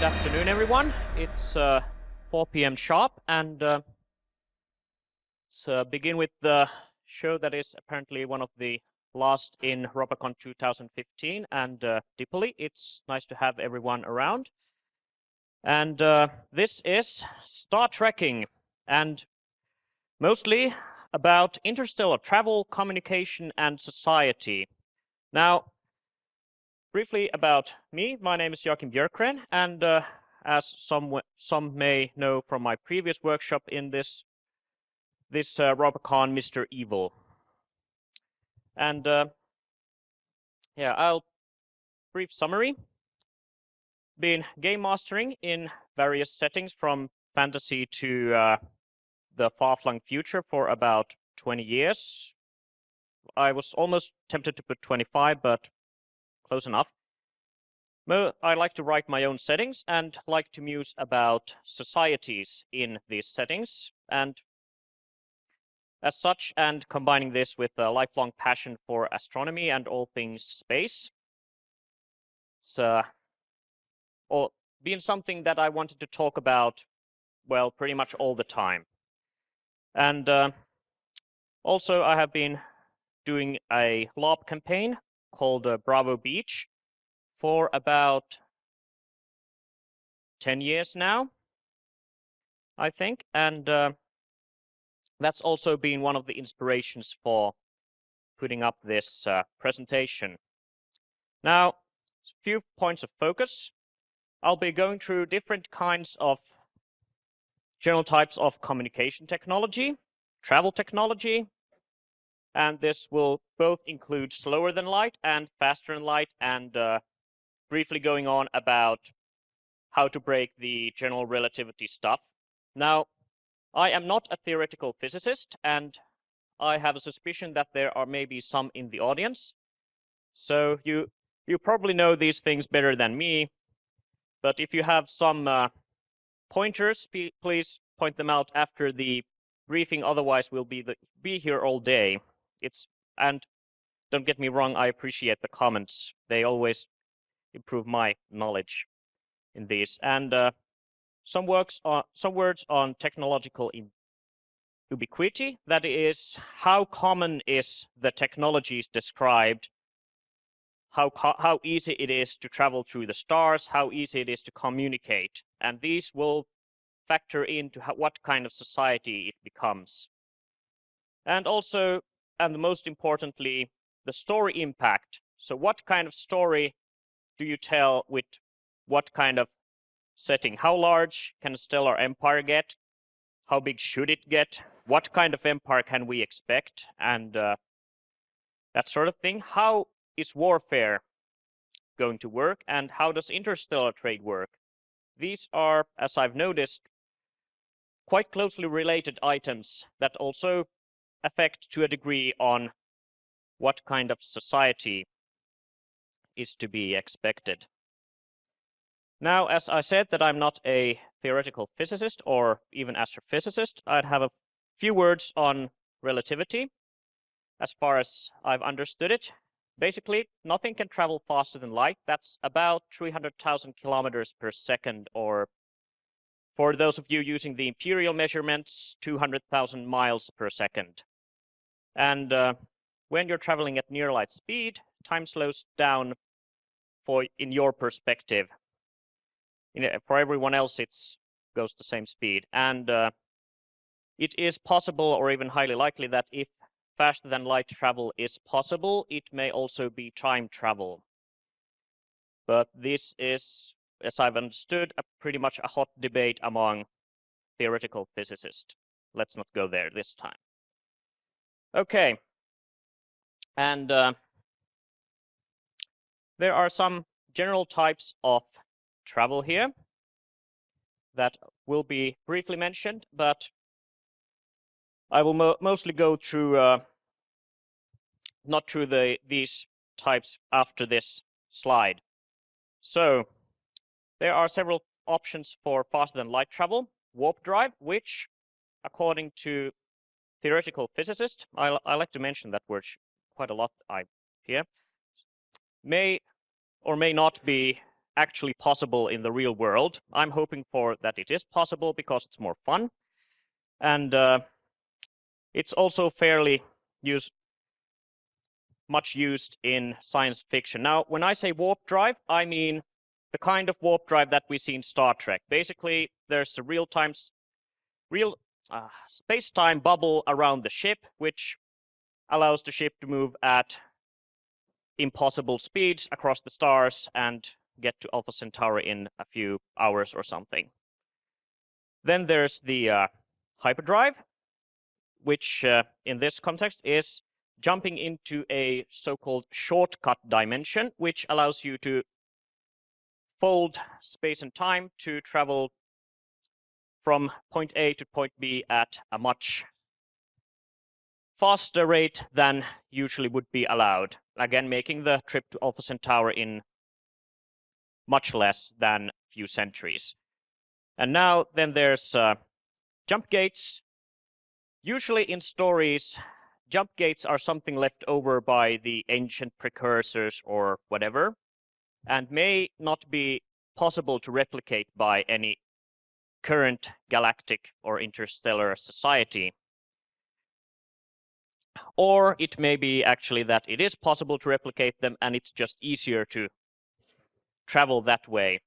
afternoon, everyone. It's 4 p.m. sharp, and let's begin with the show that is apparently one of the last in Ropecon 2015 and Dipoli. It's nice to have everyone around. And this is Star Trekking, and mostly about interstellar travel, communication, and society. Now, briefly about me, my name is Joakim Björkgren, and as some may know from my previous workshop in this Ropecon, Mr. Evil. And yeah, brief summary. Been game mastering in various settings from fantasy to the far-flung future for about 20 years. I was almost tempted to put 25, but close enough. I like to write my own settings and like to muse about societies in these settings, and as such, and combining this with a lifelong passion for astronomy and all things space, it's been something that I wanted to talk about, well, pretty much all the time. And also I have been doing a LARP campaign called Bravo Beach for about 10 years now, I think, and that's also been one of the inspirations for putting up this presentation. Now, a few points of focus. I'll be going through different kinds of general types of communication technology, travel technology, and this will both include slower than light and faster than light, and briefly going on about how to break the general relativity stuff. Now, I am not a theoretical physicist, and I have a suspicion that there are maybe some in the audience. So you probably know these things better than me, but if you have some pointers, please point them out after the briefing. Otherwise, we'll be here all day. And don't get me wrong, I appreciate the comments. They always improve my knowledge in these. And some words on technological ubiquity. That is, how common is the technologies described? How easy it is to travel through the stars, how easy it is to communicate. And these will factor into what kind of society it becomes. And also, and most importantly, the story impact. So what kind of story do you tell with what kind of setting? How large can a stellar empire get? How big should it get? What kind of empire can we expect? And that sort of thing. How is warfare going to work, and how does interstellar trade work? These are, as I've noticed, quite closely related items that also affect to a degree on what kind of society is to be expected. Now, as I said that I'm not a theoretical physicist or even astrophysicist, I'd have a few words on relativity. As far as I've understood it, basically, nothing can travel faster than light. That's about 300,000 kilometers per second, or for those of you using the imperial measurements, 200,000 miles per second. And when you're traveling at near light speed, time slows down in your perspective. For everyone else, it goes the same speed. And it is possible, or even highly likely, that if faster than light travel is possible, it may also be time travel. But this is, as I've understood, pretty much a hot debate among theoretical physicists. Let's not go there this time. Okay. And there are some general types of travel here that will be briefly mentioned, but I will mostly go through not through these types after this slide. So there are several options for faster than light travel. Warp drive, which, according to theoretical physicists, I like to mention that word quite a lot here, may or may not be actually possible in the real world. I'm hoping for that it is possible because it's more fun. And it's also fairly much used in science fiction. Now, when I say warp drive, I mean the kind of warp drive that we see in Star Trek. Basically, there's a real space-time bubble around the ship, which allows the ship to move at impossible speeds across the stars and get to Alpha Centauri in a few hours or something. Then there's the hyperdrive, which in this context is jumping into a so-called shortcut dimension, which allows you to fold space and time to travel from point A to point B at a much faster rate than usually would be allowed. Again, making the trip to Alpha Centauri in much less than a few centuries. And now then there's jump gates. Usually in stories, jump gates are something left over by the ancient precursors or whatever, and may not be possible to replicate by any current galactic or interstellar society. Or it may be actually that it is possible to replicate them and it's just easier to travel that way.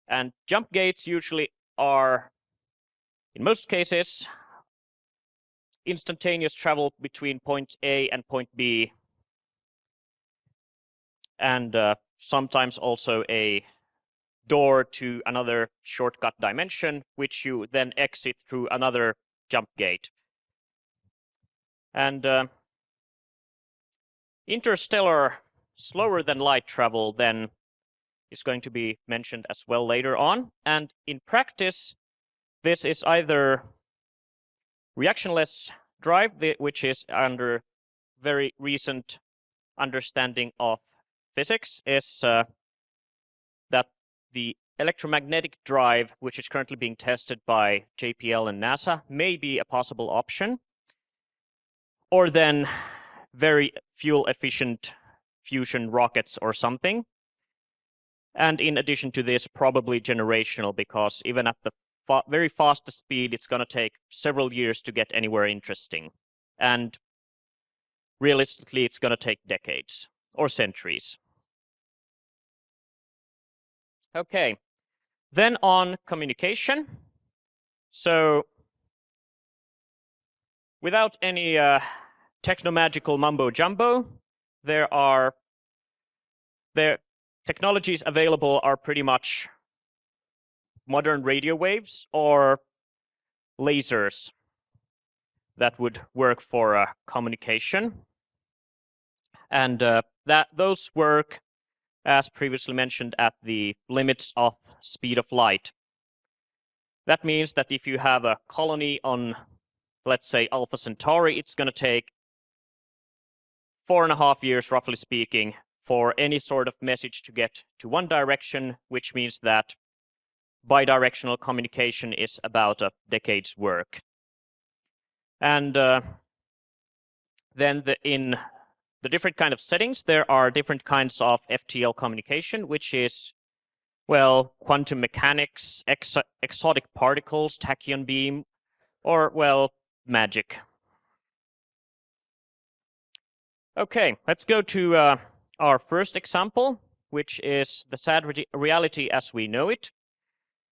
And jump gates usually are, in most cases, instantaneous travel between point A and point B, and sometimes also a door to another shortcut dimension, which you then exit through another jump gate. And interstellar slower than light travel then is going to be mentioned as well later on. And in practice, this is either reactionless drive, which is under very recent understanding of physics, is that the electromagnetic drive, which is currently being tested by JPL and NASA, may be a possible option. Or then very fuel-efficient fusion rockets or something. And in addition to this, probably generational, because even at the very fastest speed, it's going to take several years to get anywhere interesting. And realistically, it's going to take decades or centuries. Okay, then on communication. So without any technomagical mumbo-jumbo, the technologies available are pretty much modern radio waves or lasers that would work for communication. And those work, as previously mentioned, at the limits of speed of light. That means that if you have a colony on, let's say, Alpha Centauri, it's going to take 4.5 years, roughly speaking, for any sort of message to get to one direction, which means that bidirectional communication is about a decade's work. And then in the different kind of settings, there are different kinds of FTL communication, which is, well, quantum mechanics, exotic particles, tachyon beam, or, well, magic. Okay, let's go to our first example, which is the sad reality as we know it,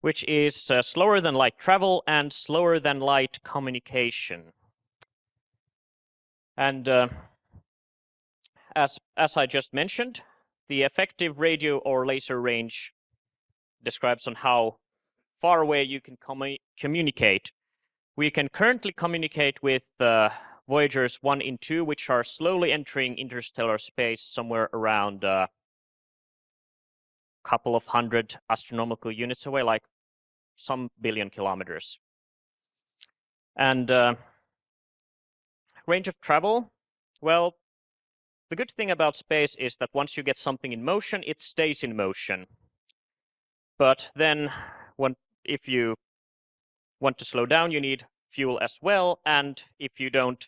which is slower than light travel and slower than light communication. And as I just mentioned, the effective radio or laser range describes on how far away you can communicate. We can currently communicate with Voyagers 1 and 2, which are slowly entering interstellar space somewhere around a couple of hundred astronomical units away, like some billion kilometers. And range of travel, well, the good thing about space is that once you get something in motion, it stays in motion. But then if you want to slow down, you need fuel as well. And if you don't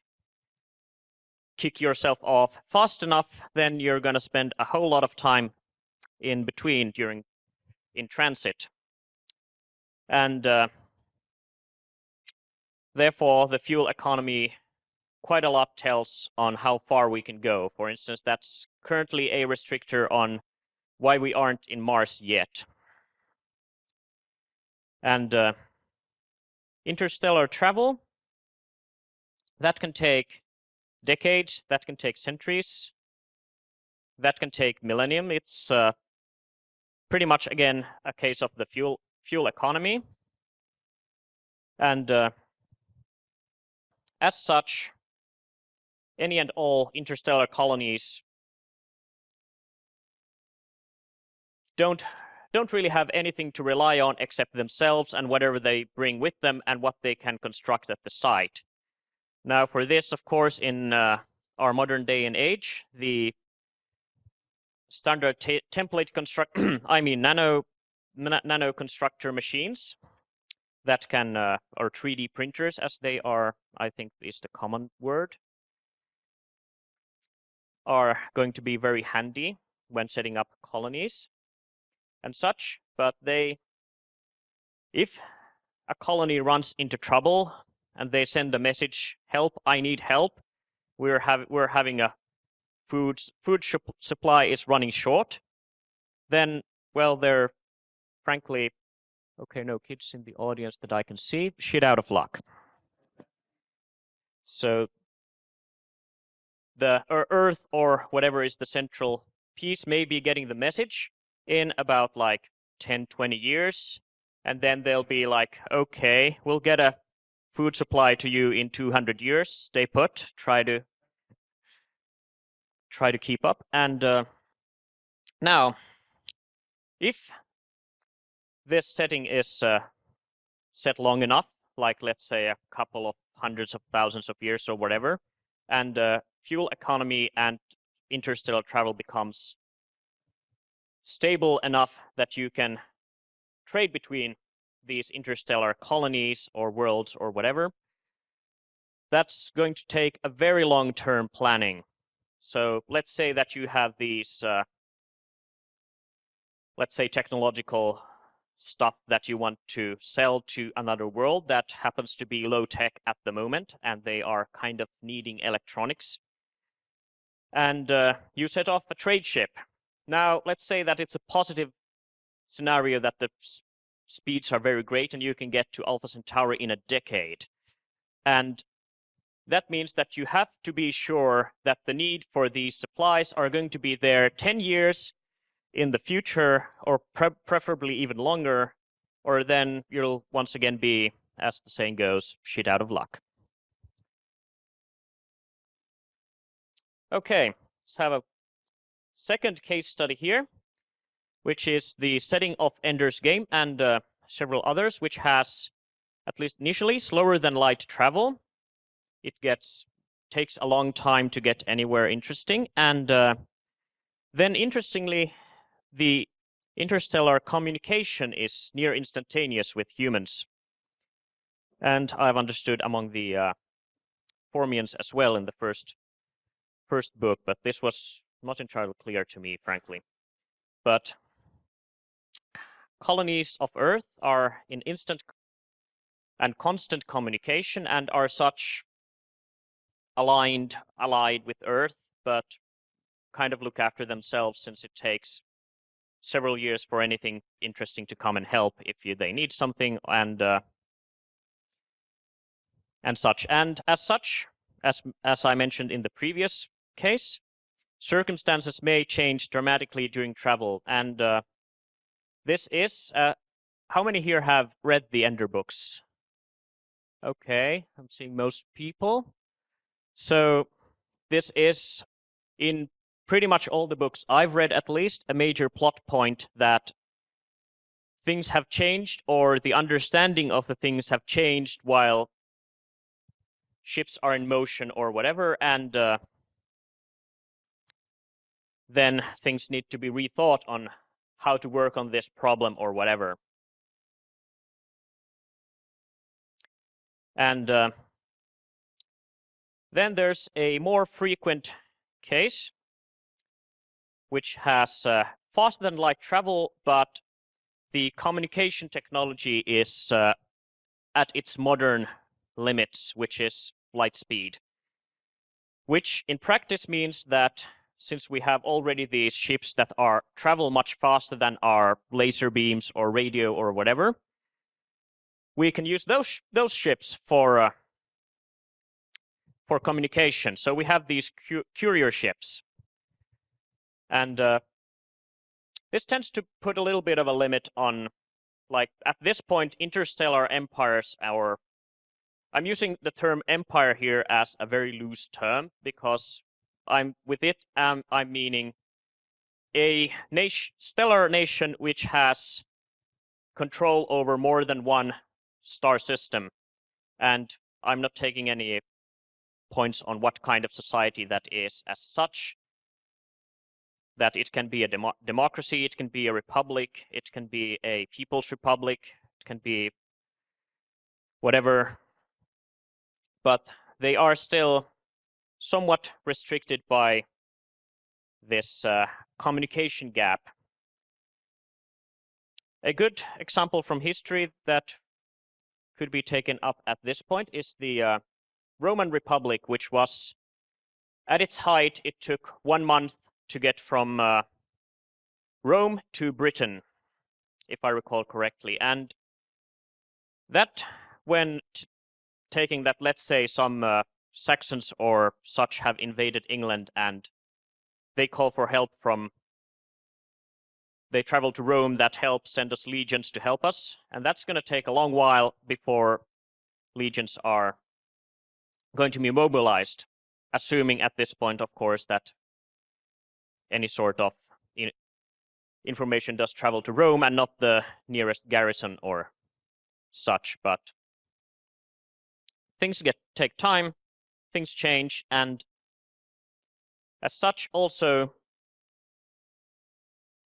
kick yourself off fast enough, then you're going to spend a whole lot of time in between during in transit. And therefore, the fuel economy quite a lot tells on how far we can go. For instance, that's currently a restrictor on why we aren't in Mars yet. And interstellar travel, that can take decades, that can take centuries, that can take millennium. It's pretty much, again, a case of the fuel economy. And as such, any and all interstellar colonies don't really have anything to rely on except themselves and whatever they bring with them and what they can construct at the site. Now, for this, of course, in our modern day and age, the standard template construct, I mean nano constructor machines that can, or 3D printers as they are, I think is the common word, are going to be very handy when setting up colonies and such. But if a colony runs into trouble and they send a message, "Help! I need help. We're having a food supply is running short," then, well, they're frankly, okay, no kids in the audience that I can see, shit out of luck. So the Earth or whatever is the central piece may be getting the message in about like 10, 20 years, and then they'll be like, okay, we'll get a food supply to you in 200 years. Stay put. Try to keep up. And now, if this setting is set long enough, like let's say a couple of hundreds of thousands of years or whatever, and fuel economy and interstellar travel becomes stable enough that you can trade between these interstellar colonies or worlds or whatever, that's going to take a very long-term planning. So let's say that you have these, let's say, technological stuff that you want to sell to another world that happens to be low-tech at the moment, and they are kind of needing electronics. And you set off a trade ship. Now, let's say that it's a positive scenario that the speeds are very great and you can get to Alpha Centauri in a decade. And that means that you have to be sure that the need for these supplies are going to be there 10 years in the future, or preferably even longer, or then you'll once again be, as the saying goes, shit out of luck. Okay, let's have a second case study here, which is the setting of Ender's Game and several others, which has, at least initially, slower than light travel. It takes a long time to get anywhere interesting, and then interestingly, the interstellar communication is near instantaneous with humans. And I've understood among the Formians as well in the first book, but this was not entirely clear to me, frankly. But colonies of Earth are in instant and constant communication and are such allied with Earth, but kind of look after themselves, since it takes several years for anything interesting to come and help if they need something, and such. And as such, as I mentioned in the previous case, circumstances may change dramatically during travel. And this is, how many here have read the Ender books? Okay, I'm seeing most people. So this is, in pretty much all the books I've read at least, a major plot point that things have changed, or the understanding of the things have changed while ships are in motion or whatever, and then things need to be rethought on how to work on this problem or whatever. And then there's a more frequent case, which has faster than light travel, but the communication technology is at its modern limits, which is light speed, which in practice means that since we have already these ships that travel much faster than our laser beams or radio or whatever, we can use those ships for communication. So we have these courier ships, and this tends to put a little bit of a limit on, like at this point, interstellar empires. I'm using the term empire here as a very loose term because I'm meaning a stellar nation which has control over more than one star system, and I'm not taking any points on what kind of society that is as such. That it can be a democracy, it can be a republic, it can be a people's republic, it can be whatever, but they are still somewhat restricted by this communication gap. A good example from history that could be taken up at this point is the Roman Republic, which was at its height, it took 1 month to get from Rome to Britain, if I recall correctly. And that, when taking that, let's say some Saxons or such have invaded England and they call for help they travel to Rome, that helps send us legions to help us. And that's going to take a long while before legions are going to be mobilized, assuming at this point, of course, that any sort of information does travel to Rome and not the nearest garrison or such. But things take time, things change, and as such also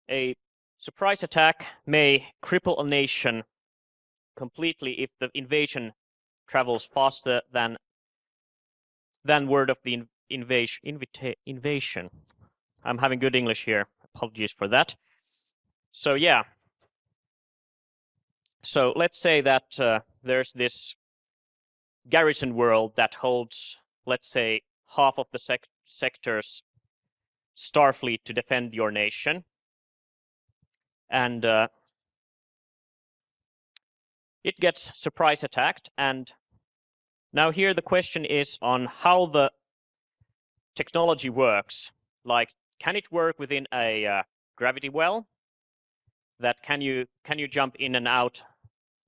a surprise attack may cripple a nation completely if the invasion travels faster than word of the invasion. I'm having good English here. Apologies for that. So yeah. So let's say that there's this garrison world that holds, let's say, half of the sector's starfleet to defend your nation. And it gets surprise attacked. And now here the question is on how the technology works. Like, can it work within a gravity well? That can you jump in and out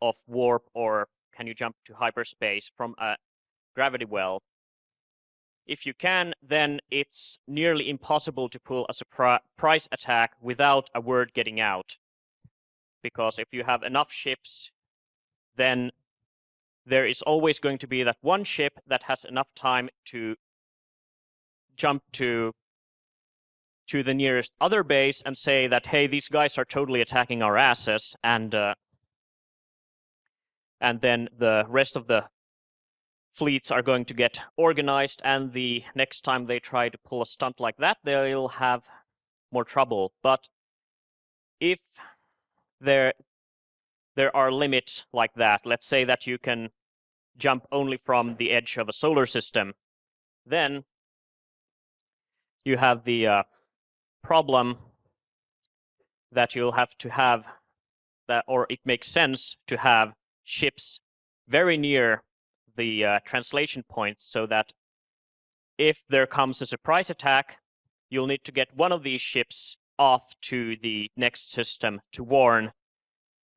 of warp, or can you jump to hyperspace from a gravity well? If you can, then it's nearly impossible to pull a surprise attack without a word getting out. Because if you have enough ships, then there is always going to be that one ship that has enough time to jump to the nearest other base and say that, hey, these guys are totally attacking our asses, and then the rest of the fleets are going to get organized, and the next time they try to pull a stunt like that, they'll have more trouble. But if there are limits like that, let's say that you can jump only from the edge of a solar system, then you have the problem that you'll have to have that, or it makes sense to have ships very near the translation points, so that if there comes a surprise attack, you'll need to get one of these ships off to the next system to warn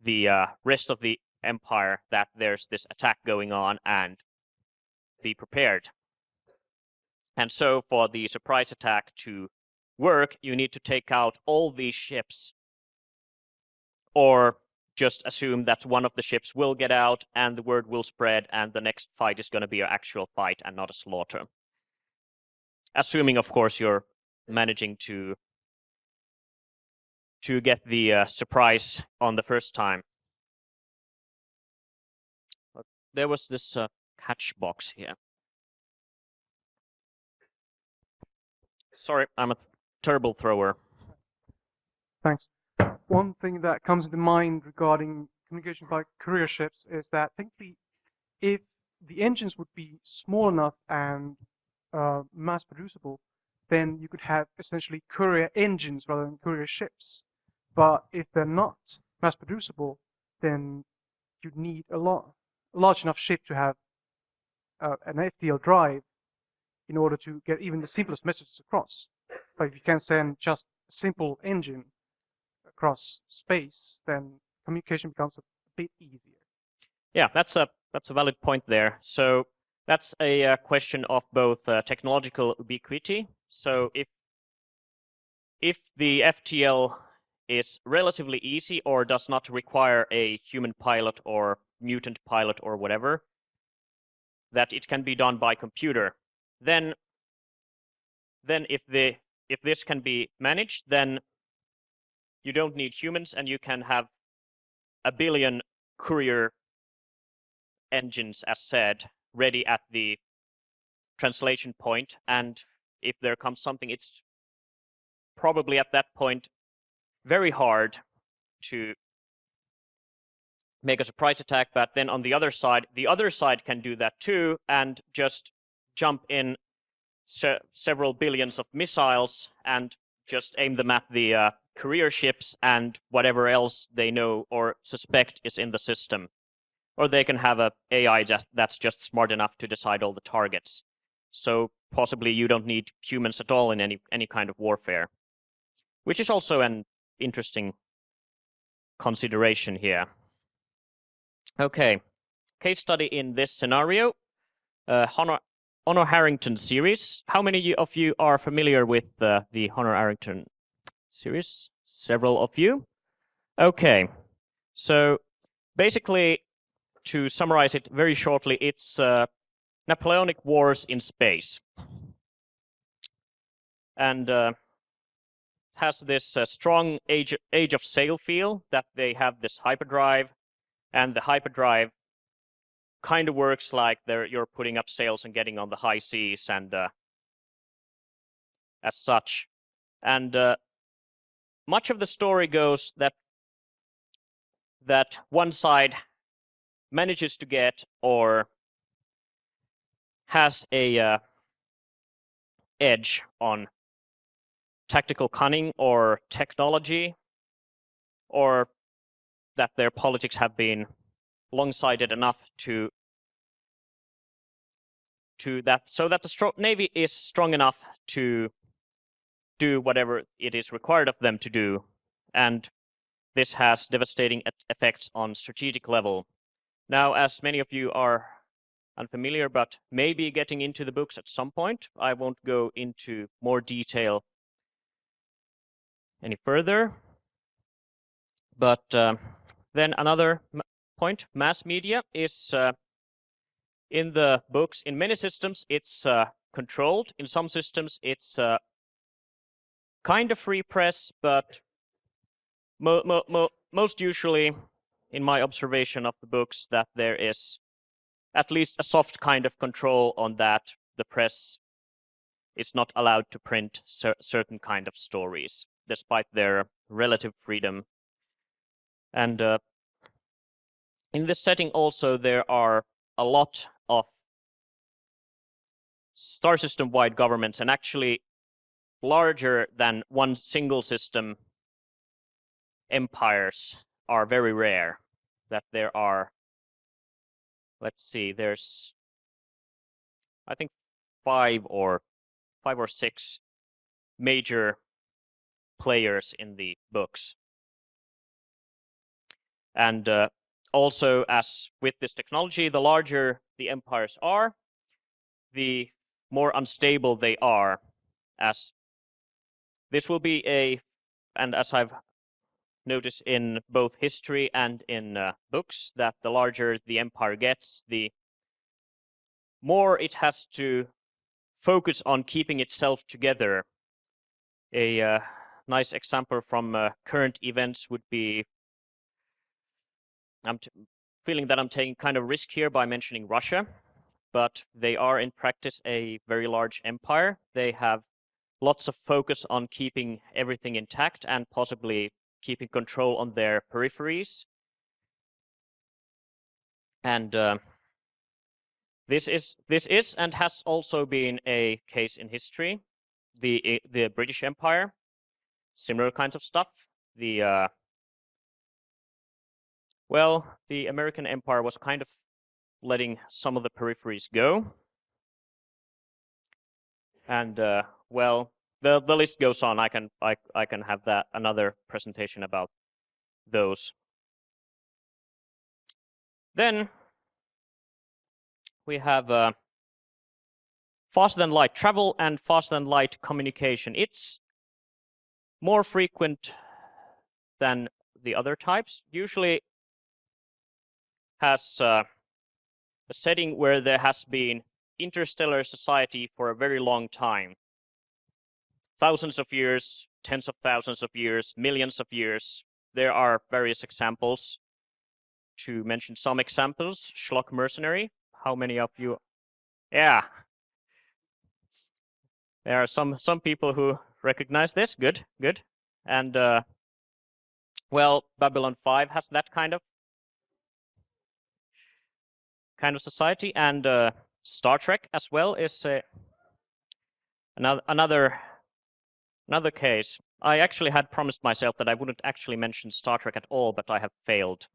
the rest of the empire that there's this attack going on and be prepared. And so for the surprise attack to work, you need to take out all these ships, or just assume that one of the ships will get out and the word will spread and the next fight is going to be an actual fight and not a slaughter. Assuming, of course, you're managing to get the surprise on the first time. There was this catch box here. Sorry, I'm a terrible thrower. Thanks. one thing that comes to mind regarding communication by courier ships is that technically, if the engines would be small enough and mass producible, then you could have essentially courier engines rather than courier ships. But if they're not mass producible, then you'd need a large enough ship to have an FTL drive in order to get even the simplest messages across. But if you can send just a simple engine across space, then communication becomes a bit easier. Yeah, that's a valid point there. So that's a question of both technological ubiquity. So if the FTL is relatively easy or does not require a human pilot or mutant pilot or whatever, that it can be done by computer, then if this can be managed, then you don't need humans and you can have a billion courier engines, as said, ready at the translation point. And if there comes something, it's probably at that point very hard to make a surprise attack. But then on the other side can do that too and just jump in several billions of missiles and just aim them at the courier ships and whatever else they know or suspect is in the system. Or they can have a AI that's just smart enough to decide all the targets. So possibly you don't need humans at all in any kind of warfare, which is also an interesting consideration here. Okay, case study in this scenario, Honor Harrington series. How many of you are familiar with the Honor Harrington series? Several of you. Okay, so basically, to summarize it very shortly, it's Napoleonic Wars in space. And has this strong age of sail feel that they have this hyperdrive, and the hyperdrive kind of works like you're putting up sails and getting on the high seas and as such. And much of the story goes that one side manages to get or has a edge on tactical cunning or technology, or that their politics have been long-sighted enough to that, so that the Navy is strong enough to do whatever it is required of them to do, and this has devastating effects on strategic level. Now, as many of you are unfamiliar, but maybe getting into the books at some point, I won't go into more detail any further. But then another point, mass media is in the books. In many systems, it's controlled. In some systems, it's kind of free press, but most usually, in my observation of the books, that there is at least a soft kind of control on that. The press is not allowed to print certain kind of stories, despite their relative freedom. And in this setting also, there are a lot of star system-wide governments, and actually larger than one single system empires are very rare. That there are, let's see, there's I think five or six major players in the books. And also, as with this technology, the larger the empires are, the more unstable they are, as this will be and as I've noticed in both history and in books, that the larger the empire gets, the more it has to focus on keeping itself together. A nice example from current events would be, I'm feeling that I'm taking kind of risk here by mentioning Russia, but they are in practice a very large empire. They have lots of focus on keeping everything intact and possibly keeping control on their peripheries. And this is and has also been a case in history. The British Empire, similar kinds of stuff. The American Empire was kind of letting some of the peripheries go. And well, the list goes on. I can have that another presentation about those. Then we have faster than light travel and faster than light communication. It's more frequent than the other types. Usually has a setting where there has been interstellar society for a very long time. Thousands of years, tens of thousands of years, millions of years. There are various examples. To mention some examples, Schlock Mercenary. How many of you? Yeah. There are some people who recognize this. Good, good. And well, Babylon 5 has that kind of society, and Star Trek as well is another case. I actually had promised myself that I wouldn't actually mention Star Trek at all, but I have failed.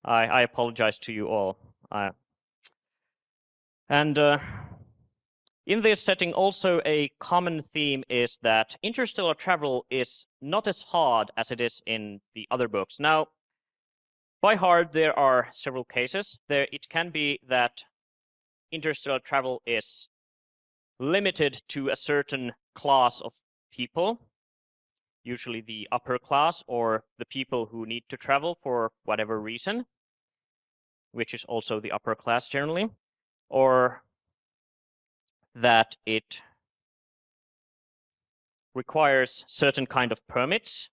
I apologize to you all. And in this setting, also a common theme is that interstellar travel is not as hard as it is in the other books. Now, by hard, there are several cases. It can be that interstellar travel is limited to a certain class of people, usually the upper class or the people who need to travel for whatever reason, which is also the upper class generally, or that it requires certain kind of permits,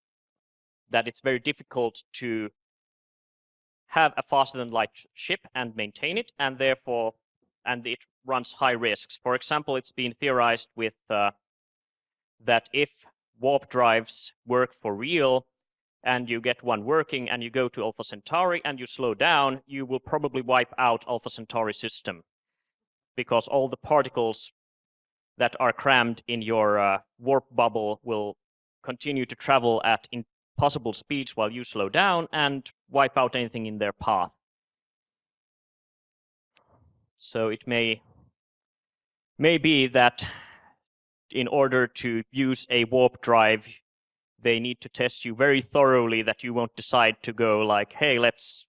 that it's very difficult to have a faster than light ship and maintain it, and therefore, and it runs high risks. For example, it's been theorized with that if warp drives work for real, and you get one working, and you go to Alpha Centauri, and you slow down, you will probably wipe out Alpha Centauri system, because all the particles that are crammed in your warp bubble will continue to travel at impossible speeds while you slow down and wipe out anything in their path. So it may be that in order to use a warp drive, they need to test you very thoroughly that you won't decide to go like, hey, let's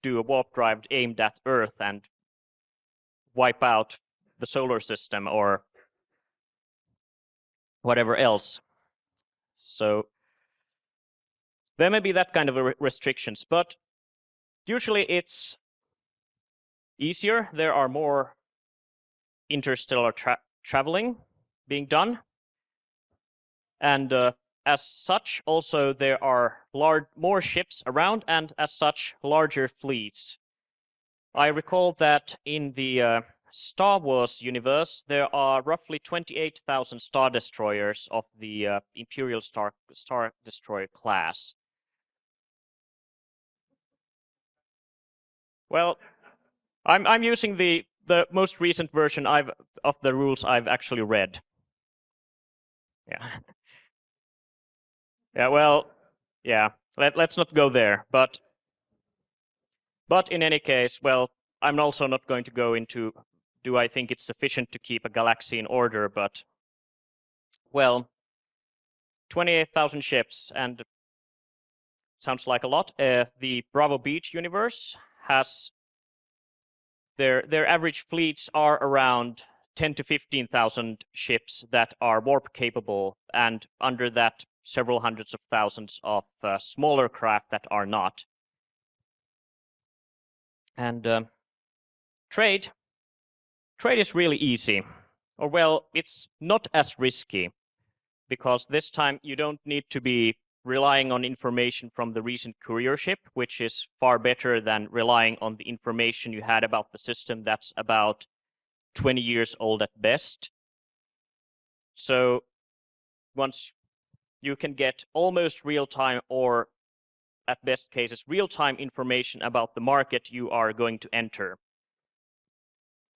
do a warp drive aimed at Earth and wipe out the solar system or whatever else. So there may be that kind of restrictions, but usually it's easier. There are more interstellar traveling being done. And as such, also there are more ships around, and as such, larger fleets. I recall that in the Star Wars universe, there are roughly 28,000 Star Destroyers of the Imperial Star Destroyer class. Well, I'm using the most recent version of the rules I've actually read. Yeah. Yeah. Well. Yeah. Let's not go there. But in any case, well, I'm also not going to go into do I think it's sufficient to keep a galaxy in order, but well, 28,000 ships, and sounds like a lot. The Bravo Beach universe has their average fleets are around 10 to 15,000 ships that are warp capable, and under that several hundreds of thousands of smaller craft that are not. And trade is really easy, or well, it's not as risky, because this time you don't need to be relying on information from the recent courier ship, which is far better than relying on the information you had about the system that's about 20 years old at best. So once you can get almost real-time, or at best cases, real-time information about the market you are going to enter.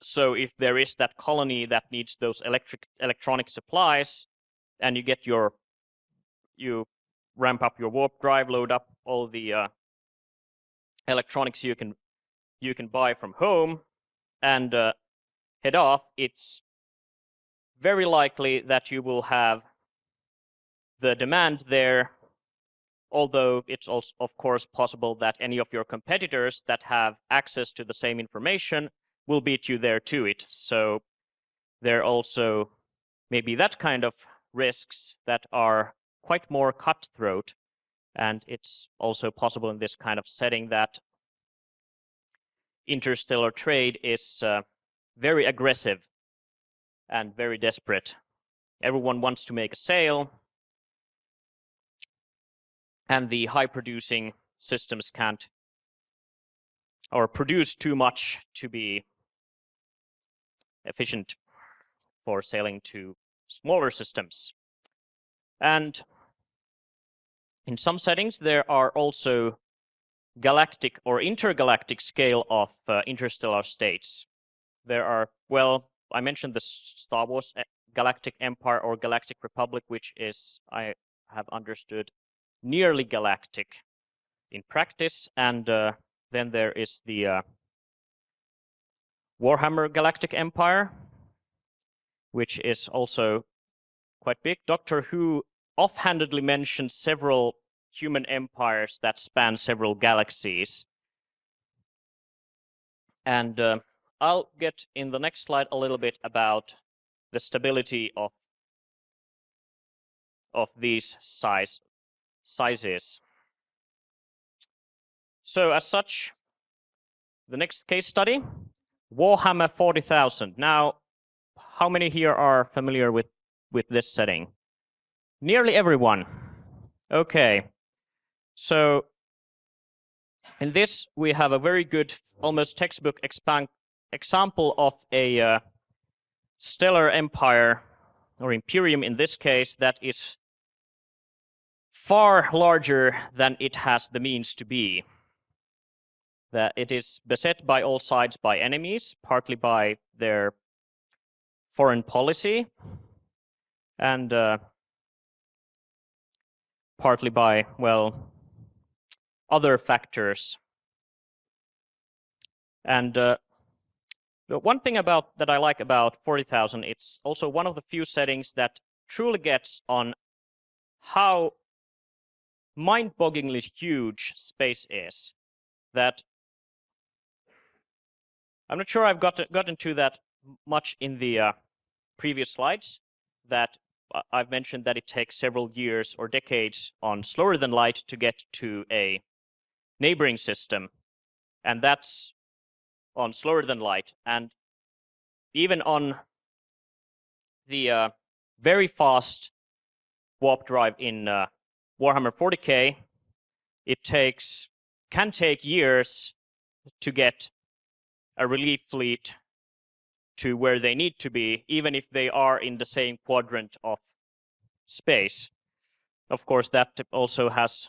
So if there is that colony that needs those electronic supplies, and you ramp up your warp drive, load up all the electronics you can buy from home, and head off, it's very likely that you will have the demand there, although it's also, of course, possible that any of your competitors that have access to the same information will beat you there to it. So there are also maybe that kind of risks that are quite more cutthroat, and it's also possible in this kind of setting that interstellar trade is very aggressive and very desperate. Everyone wants to make a sale, and the high-producing systems can't or produce too much to be efficient for selling to smaller systems. And in some settings, there are also galactic or intergalactic scale of interstellar states. There are, well, I mentioned the Star Wars Galactic Empire or Galactic Republic, which is, I have understood, nearly galactic in practice, and then there is the Warhammer Galactic Empire, which is also quite big. Doctor Who offhandedly mentioned several human empires that span several galaxies. And I'll get in the next slide a little bit about the stability of these sizes. So as such, the next case study, Warhammer 40,000. Now, how many here are familiar with this setting? Nearly everyone. Okay. So in this, we have a very good, almost textbook example of a stellar empire, or imperium in this case, that is far larger than it has the means to be. That it is beset by all sides by enemies, partly by their foreign policy, and partly by, well, other factors. And the one thing that I like about 40,000, it's also one of the few settings that truly gets on how mind-bogglingly huge space is. That I'm not sure I've gotten to that much in the previous slides, that I've mentioned that it takes several years or decades on slower than light to get to a neighboring system, and that's on slower than light. And even on the very fast warp drive in Warhammer 40K, it can take years to get a relief fleet to where they need to be, even if they are in the same quadrant of space. Of course, that also has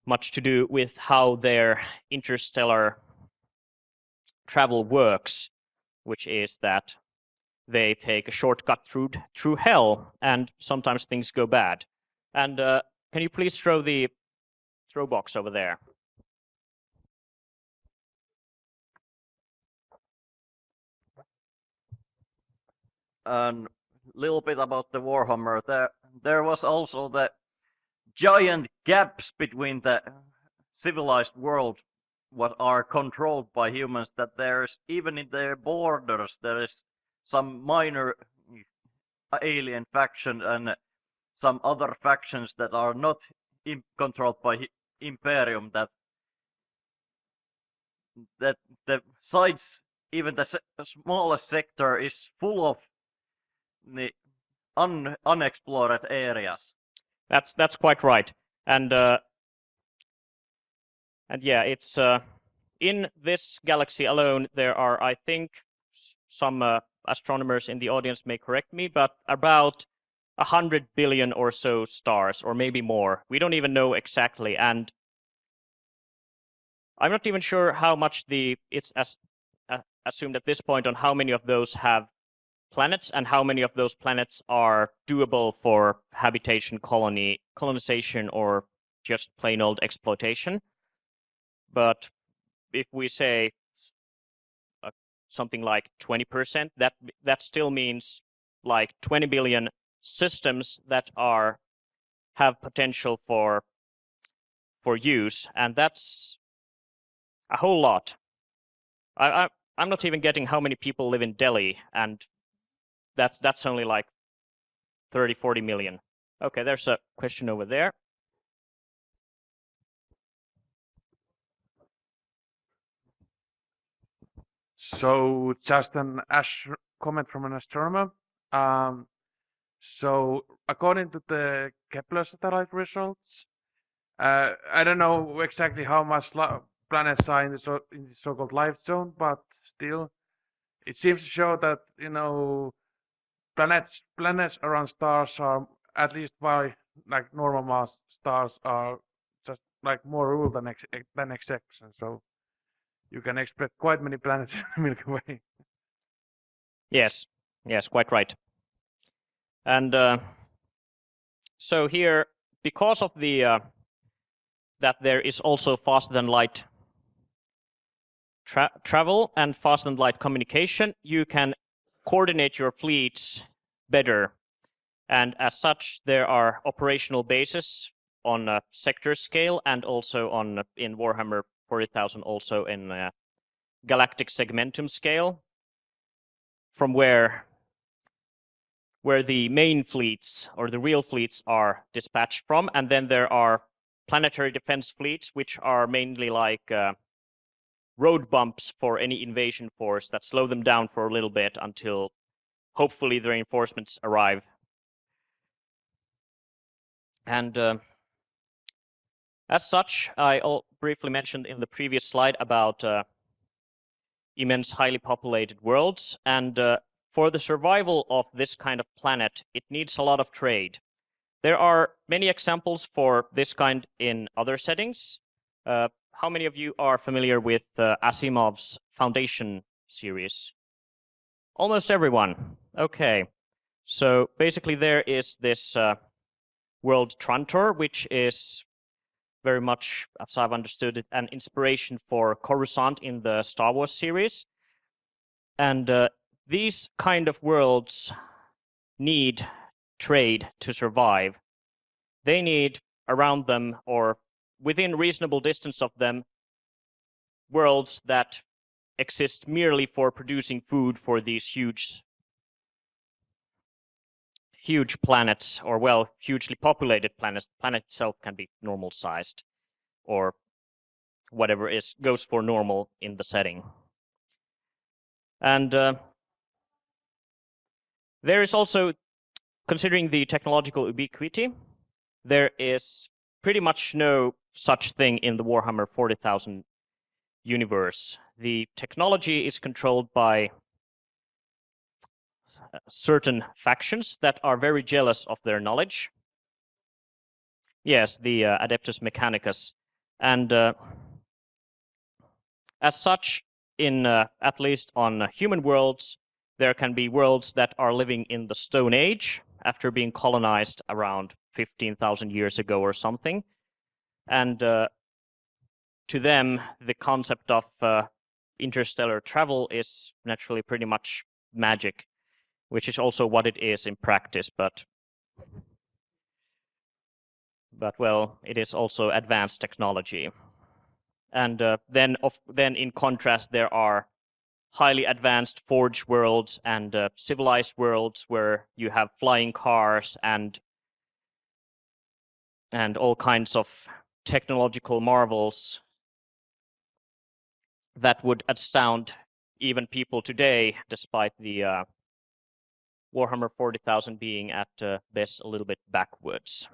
much to do with how their interstellar travel works, which is that they take a shortcut through hell, and sometimes things go bad. And can you please throw the throw box over there? And a little bit about the Warhammer. There was also the giant gaps between the civilized world, what are controlled by humans, that there's, even in their borders, there is some minor alien faction and some other factions that are not controlled by Imperium, that the sides, even the smallest sector, is full of the unexplored areas. That's quite right. And yeah, it's in this galaxy alone, there are, I think, some astronomers in the audience may correct me, but about 100 billion or so stars, or maybe more. We don't even know exactly, and I'm not even sure how much it's assumed at this point on how many of those have planets and how many of those planets are doable for habitation, colonization, or just plain old exploitation. But if we say something like 20%, that still means like 20 billion systems that have potential for use, and that's a whole lot. I'm not even getting how many people live in Delhi, and that's only like 30, 40 million. Okay, there's a question over there. So just an comment from an astronomer. So according to the Kepler satellite results, I don't know exactly how much planets are in the so-called life zone, but still, it seems to show that planets around stars are, at least by like normal mass stars, are just like more rule than exception. So you can expect quite many planets in the Milky Way. Yes, quite right. And so here, because of that there is also faster than light travel and faster than light communication, you can coordinate your fleets better. And as such, there are operational bases on a sector scale and also in Warhammer 40,000, also in galactic segmentum scale, from where the main fleets or the real fleets are dispatched from. And then there are planetary defense fleets, which are mainly like road bumps for any invasion force that slow them down for a little bit until hopefully the reinforcements arrive. And as such, I briefly mentioned in the previous slide about immense, highly populated worlds. And for the survival of this kind of planet, it needs a lot of trade. There are many examples for this kind in other settings. How many of you are familiar with Asimov's Foundation series? Almost everyone. Okay. So basically there is this world Trantor, which is very much, as I've understood it, an inspiration for Coruscant in the Star Wars series. And these kind of worlds need trade to survive. They need around them, or within reasonable distance of them, worlds that exist merely for producing food for these huge planets, or well, hugely populated planets. The planet itself can be normal sized, or whatever goes for normal in the setting. And there is also, considering the technological ubiquity, there is pretty much no such thing in the Warhammer 40,000 universe. The technology is controlled by certain factions that are very jealous of their knowledge. Yes, the Adeptus Mechanicus. And as such, at least on human worlds, there can be worlds that are living in the Stone Age after being colonized around 15,000 years ago or something. And to them, the concept of interstellar travel is naturally pretty much magic, which is also what it is in practice, but well, it is also advanced technology. And then in contrast, there are highly advanced forge worlds and civilized worlds where you have flying cars and all kinds of technological marvels that would astound even people today, despite the Warhammer 40,000 being at best a little bit backwards.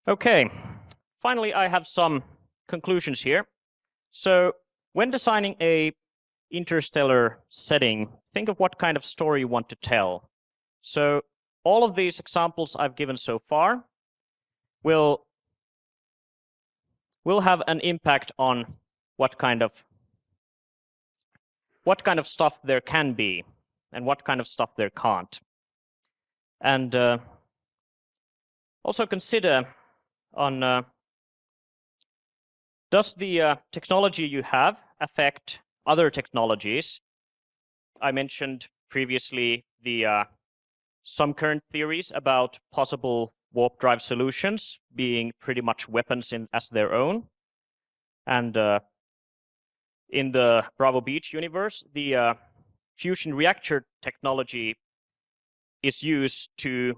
Okay, finally I have some conclusions here. So when designing a interstellar setting, think of what kind of story you want to tell. So all of these examples I've given so far will have an impact on what kind of stuff there can be and what kind of stuff there can't. And also consider on does the technology you have affect other technologies? I mentioned previously the some current theories about possible warp drive solutions being pretty much weapons as their own. And in the Bravo Beach universe, the fusion reactor technology is used to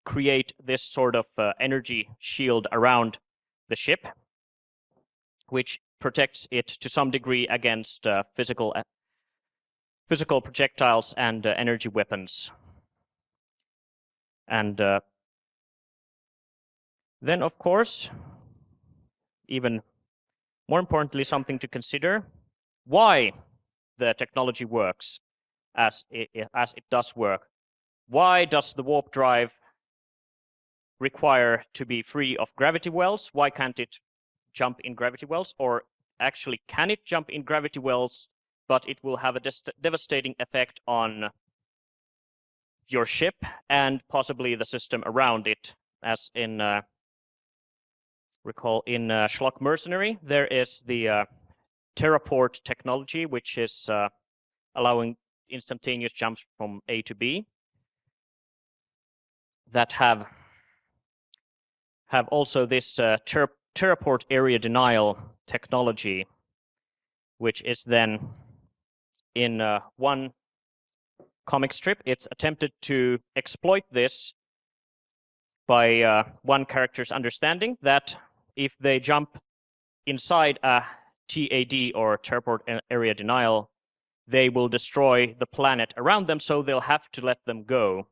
create this sort of energy shield around the ship, which protects it to some degree against physical projectiles and energy weapons. And then, of course, even more importantly, something to consider, why the technology works as it does work. Why does the warp drive require to be free of gravity wells? Why can't it jump in gravity wells? Or actually, can it jump in gravity wells, but it will have a devastating effect on your ship and possibly the system around it? As in, recall in Schlock Mercenary, there is the Terraport technology, which is allowing instantaneous jumps from A to B, that have also this Terraport area denial technology, which is then in one comic strip. It's attempted to exploit this by one character's understanding that if they jump inside a TAD, or Terraport area denial, they will destroy the planet around them, so they'll have to let them go.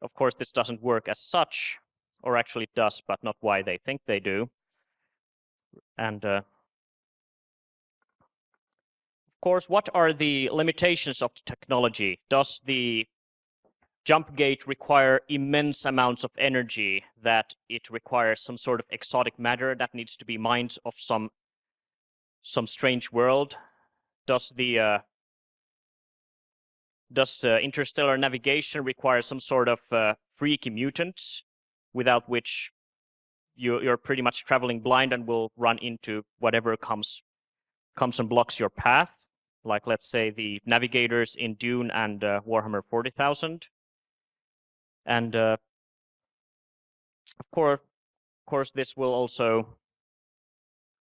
Of course, this doesn't work as such, or actually it does, but not why they think they do. And of course, what are the limitations of the technology? Does the jump gate require immense amounts of energy, that it requires some sort of exotic matter that needs to be mined of some strange world? Does the interstellar navigation require some sort of freaky mutants, without which you're pretty much traveling blind and will run into whatever comes and blocks your path, like, let's say, the navigators in Dune and Warhammer 40,000. And of course, this will also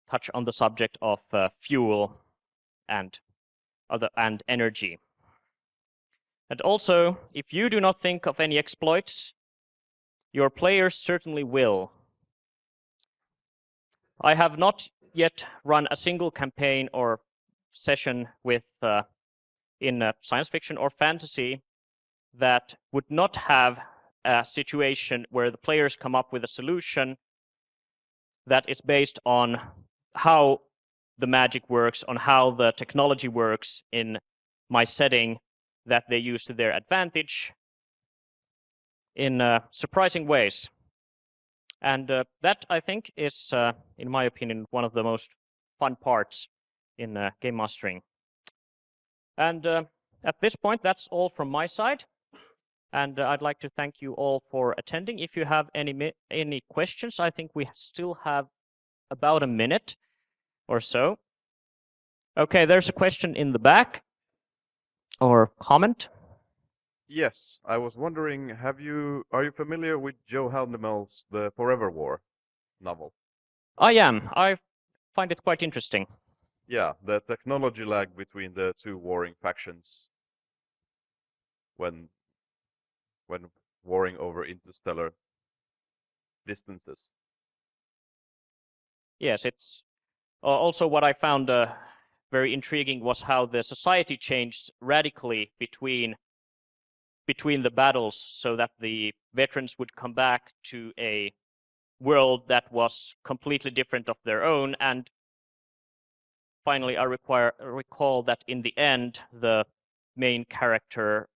touch on the subject of fuel and energy. And also, if you do not think of any exploits, your players certainly will. I have not yet run a single campaign or session with in science fiction or fantasy that would not have a situation where the players come up with a solution that is based on how the magic works, on how the technology works in my setting, that they use to their advantage in surprising ways. And that, I think, is, in my opinion, one of the most fun parts in game mastering. And at this point, that's all from my side. And I'd like to thank you all for attending. If you have any questions, I think we still have about a minute or so. Okay, there's a question in the back, or comment. Yes, I was wondering, are you familiar with Joe Haldeman's The Forever War novel? I am. I find it quite interesting. Yeah, the technology lag between the two warring factions when warring over interstellar distances. Yes, it's also what I found very intriguing was how the society changed radically between the battles, so that the veterans would come back to a world that was completely different of their own. And finally, I recall that in the end, the main character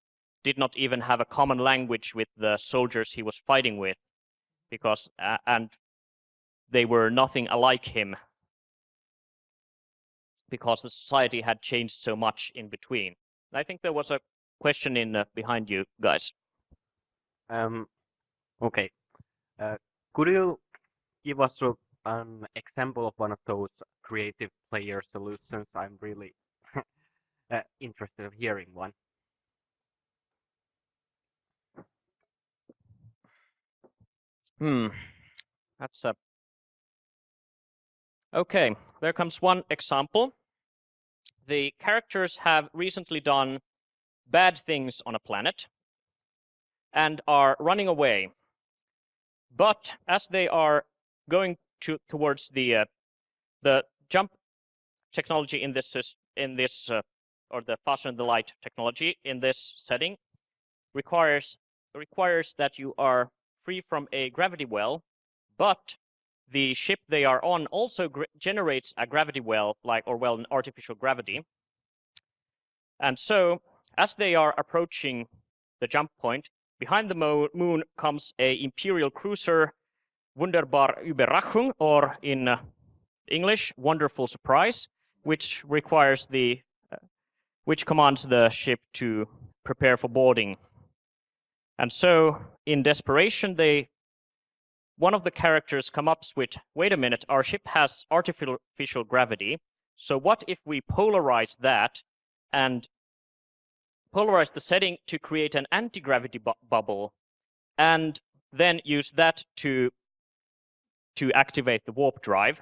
did not even have a common language with the soldiers he was fighting with, because and they were nothing alike him, because the society had changed so much in between. I think there was a question in behind you guys. Okay. Could you give us an example of one of those creative player solutions? I'm really interested in hearing one. That's a... Okay, there comes one example. The characters have recently done bad things on a planet and are running away. But as they are going towards the jump technology in this or the faster than the light technology in this setting requires that you are free from a gravity well, but the ship they are on also generates a gravity well, an artificial gravity. And so, as they are approaching the jump point, behind the moon comes a Imperial cruiser, Wunderbar Überraschung, or in English, Wonderful Surprise, which commands the ship to prepare for boarding. And so, in desperation, one of the characters comes up with, wait a minute, our ship has artificial gravity, so what if we polarize that and polarize the setting to create an anti-gravity bubble, and then use that to activate the warp drive?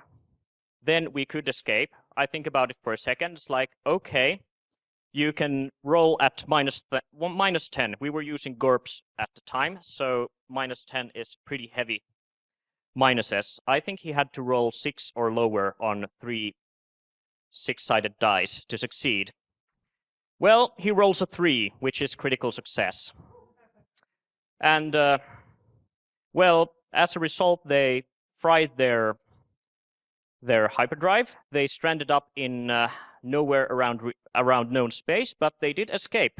Then we could escape. I think about it for a second. It's like, okay, you can roll at minus 10. We were using GURPS at the time, so minus 10 is pretty heavy minuses. I think he had to roll 6 or lower on 3 6-sided dice to succeed. Well, he rolls a 3, which is critical success. And, well, as a result, they fried their hyperdrive. They stranded up in nowhere around known space, but they did escape.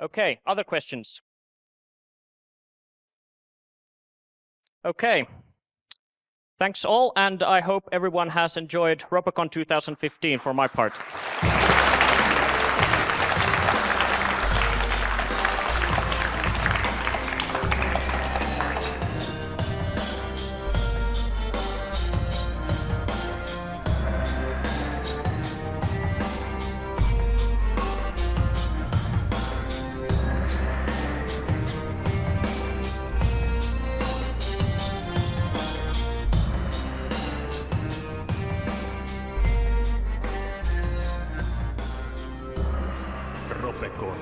Okay, other questions? Okay. Thanks all, and I hope everyone has enjoyed Ropecon 2015 for my part. Ropecon.